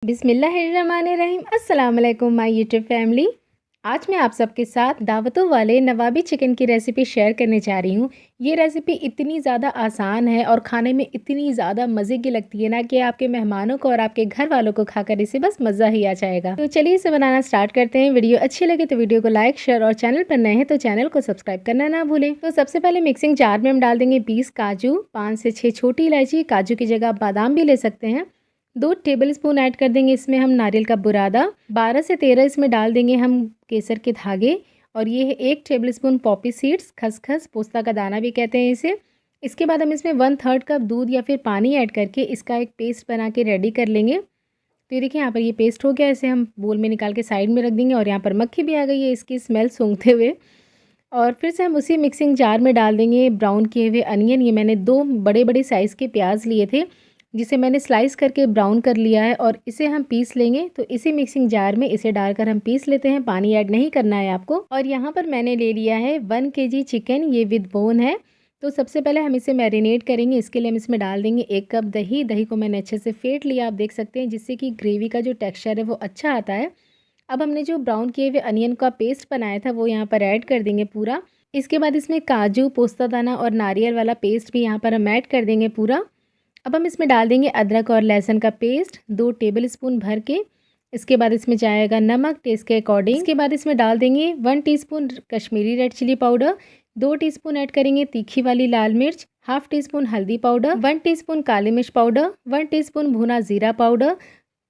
बिस्मिल्लाहिर्रहमानिर्रहीम। अस्सलाम वालेकुम माय यूट्यूब फैमिली। आज मैं आप सबके साथ दावतों वाले नवाबी चिकन की रेसिपी शेयर करने जा रही हूँ। ये रेसिपी इतनी ज़्यादा आसान है और खाने में इतनी ज़्यादा मज़े की लगती है ना कि आपके मेहमानों को और आपके घर वालों को खाकर इसे बस मज़ा ही आ जाएगा। तो चलिए इसे बनाना स्टार्ट करते हैं। वीडियो अच्छी लगे तो वीडियो को लाइक, शेयर और चैनल पर नए हैं तो चैनल को सब्सक्राइब करना ना भूलें। तो सबसे पहले मिक्सिंग जार में हम डाल देंगे 20 काजू, 5 से 6 छोटी इलायची, काजू की जगह आप बादाम भी ले सकते हैं। 2 टेबलस्पून ऐड कर देंगे इसमें हम नारियल का बुरादा, 12 से 13 इसमें डाल देंगे हम केसर के धागे, और ये है 1 टेबलस्पून पॉपी सीड्स, खसखस, पोस्ता का दाना भी कहते हैं इसे। इसके बाद हम इसमें 1/3 कप दूध या फिर पानी ऐड करके इसका एक पेस्ट बना के रेडी कर लेंगे। तो ये देखिए यहाँ पर ये पेस्ट हो गया, इसे हम बोल में निकाल के साइड में रख देंगे। और यहाँ पर मक्खी भी आ गई है इसकी स्मेल सूंघते हुए। और फिर से हम उसी मिक्सिंग जार में डाल देंगे ब्राउन किए हुए अनियन। ये मैंने 2 बड़े साइज़ के प्याज लिए थे जिसे मैंने स्लाइस करके ब्राउन कर लिया है, और इसे हम पीस लेंगे। तो इसी मिक्सिंग जार में इसे डालकर हम पीस लेते हैं, पानी ऐड नहीं करना है आपको। और यहाँ पर मैंने ले लिया है 1 kg चिकन, ये विद बोन है। तो सबसे पहले हम इसे मैरिनेट करेंगे। इसके लिए हम इसमें डाल देंगे 1 कप दही। दही को मैंने अच्छे से फेंट लिया, आप देख सकते हैं, जिससे कि ग्रेवी का जो टेक्स्चर है वो अच्छा आता है। अब हमने जो ब्राउन किए हुए अनियन का पेस्ट बनाया था वो यहाँ पर ऐड कर देंगे पूरा। इसके बाद इसमें काजू, पोस्ता दाना और नारियल वाला पेस्ट भी यहाँ पर हम ऐड कर देंगे पूरा। अब हम इसमें डाल देंगे अदरक और लहसुन का पेस्ट 2 टेबलस्पून भर के। इसके बाद इसमें जाएगा नमक टेस्ट के अकॉर्डिंग। इसके बाद इसमें डाल देंगे 1 teaspoon Kashmiri red chilli powder, 2 teaspoon add करेंगे तीखी वाली लाल मिर्च, हाफ टीस्पून हल्दी पाउडर, 1 टीस्पून काली मिर्च पाउडर, 1 टीस्पून भुना ज़ीरा पाउडर,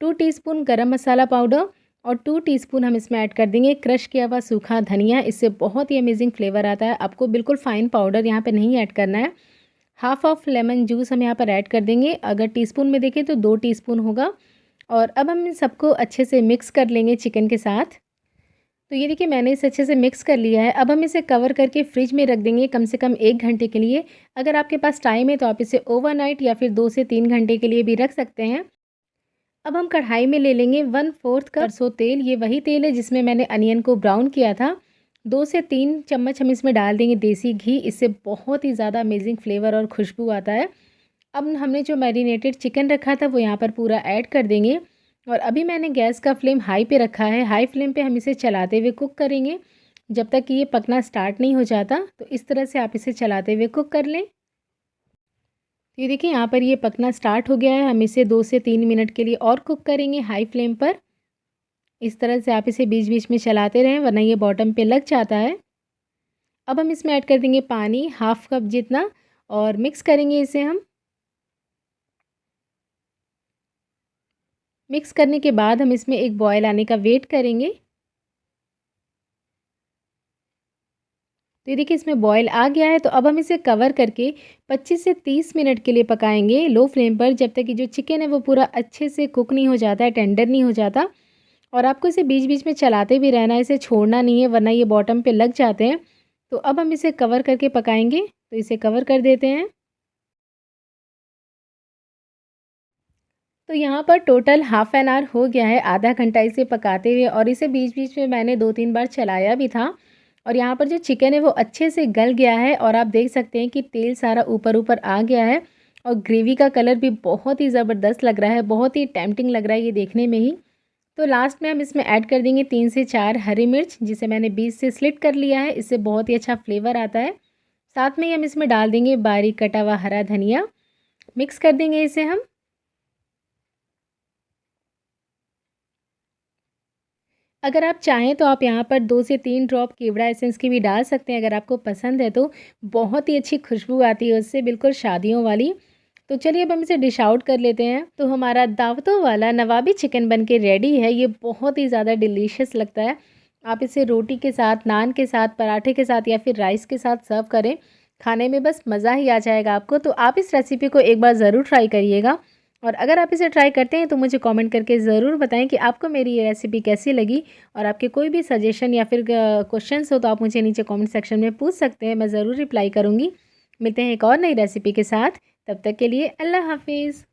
2 टीस्पून गरम मसाला पाउडर, और 2 टीस्पून हम इसमें ऐड कर देंगे क्रश किया हुआ सूखा धनिया। इससे बहुत ही अमेजिंग फ्लेवर आता है। आपको बिल्कुल फाइन पाउडर यहाँ पे नहीं ऐड करना है। हाफ ऑफ लेमन जूस हम यहाँ पर ऐड कर देंगे, अगर टीस्पून में देखें तो 2 टीस्पून होगा। और अब हम इन सबको अच्छे से मिक्स कर लेंगे चिकन के साथ। तो ये देखिए मैंने इसे अच्छे से मिक्स कर लिया है। अब हम इसे कवर करके फ्रिज में रख देंगे कम से कम 1 घंटे के लिए। अगर आपके पास टाइम है तो आप इसे ओवरनाइट या फिर 2 से 3 घंटे के लिए भी रख सकते हैं। अब हम कढ़ाई में ले लेंगे 1/4 कप सरसों तेल। ये वही तेल है जिसमें मैंने अनियन को ब्राउन किया था। 2 से 3 चम्मच हम इसमें डाल देंगे देसी घी। इससे बहुत ही ज़्यादा अमेजिंग फ्लेवर और खुशबू आता है। अब हमने जो मैरिनेटेड चिकन रखा था वो यहाँ पर पूरा ऐड कर देंगे। और अभी मैंने गैस का फ्लेम हाई पे रखा है। हाई फ्लेम पे हम इसे चलाते हुए कुक करेंगे जब तक कि ये पकना स्टार्ट नहीं हो जाता। तो इस तरह से आप इसे चलाते हुए कुक कर लें। ये देखिए यहाँ पर ये पकना स्टार्ट हो गया है। हम इसे 2 से 3 मिनट के लिए और कुक करेंगे हाई फ्लेम पर। इस तरह से आप इसे बीच बीच में चलाते रहें वरना ये बॉटम पे लग जाता है। अब हम इसमें ऐड कर देंगे पानी, हाफ कप जितना, और मिक्स करेंगे इसे हम। मिक्स करने के बाद हम इसमें एक बॉयल आने का वेट करेंगे। तो ये देखिए इसमें बॉयल आ गया है। तो अब हम इसे कवर करके 25 से 30 मिनट के लिए पकाएंगे लो फ्लेम पर, जब तक कि जो चिकन है वो पूरा अच्छे से कुक नहीं हो जाता है, टेंडर नहीं हो जाता। और आपको इसे बीच बीच में चलाते भी रहना है, इसे छोड़ना नहीं है वरना ये बॉटम पे लग जाते हैं। तो अब हम इसे कवर करके पकाएंगे। तो इसे कवर कर देते हैं। तो यहाँ पर टोटल हाफ़ एन आवर हो गया है, आधा घंटा इसे पकाते हुए, और इसे बीच बीच में मैंने 2-3 बार चलाया भी था। और यहाँ पर जो चिकन है वो अच्छे से गल गया है, और आप देख सकते हैं कि तेल सारा ऊपर ऊपर आ गया है। और ग्रेवी का कलर भी बहुत ही ज़बरदस्त लग रहा है, बहुत ही टेम्पटिंग लग रहा है ये देखने में ही। तो लास्ट में हम इसमें ऐड कर देंगे 3 से 4 हरी मिर्च, जिसे मैंने बीच से स्लिट कर लिया है। इससे बहुत ही अच्छा फ्लेवर आता है। साथ में ही हम इसमें डाल देंगे बारीक कटा हुआ हरा धनिया। मिक्स कर देंगे इसे हम। अगर आप चाहें तो आप यहाँ पर 2 से 3 ड्रॉप केवड़ा एसेंस की भी डाल सकते हैं, अगर आपको पसंद है तो। बहुत ही अच्छी खुशबू आती है उससे, बिल्कुल शादियों वाली। तो चलिए अब हम इसे डिश आउट कर लेते हैं। तो हमारा दावतों वाला नवाबी चिकन बन के रेडी है। ये बहुत ही ज़्यादा डिलीशियस लगता है। आप इसे रोटी के साथ, नान के साथ, पराठे के साथ या फिर राइस के साथ सर्व करें, खाने में बस मज़ा ही आ जाएगा आपको। तो आप इस रेसिपी को एक बार ज़रूर ट्राई करिएगा। और अगर आप इसे ट्राई करते हैं तो मुझे कमेंट करके ज़रूर बताएं कि आपको मेरी ये रेसिपी कैसी लगी। और आपके कोई भी सजेशन या फिर क्वेश्चंस हो तो आप मुझे नीचे कमेंट सेक्शन में पूछ सकते हैं, मैं ज़रूर रिप्लाई करूँगी। मिलते हैं एक और नई रेसिपी के साथ, तब तक के लिए अल्लाह हाफिज़।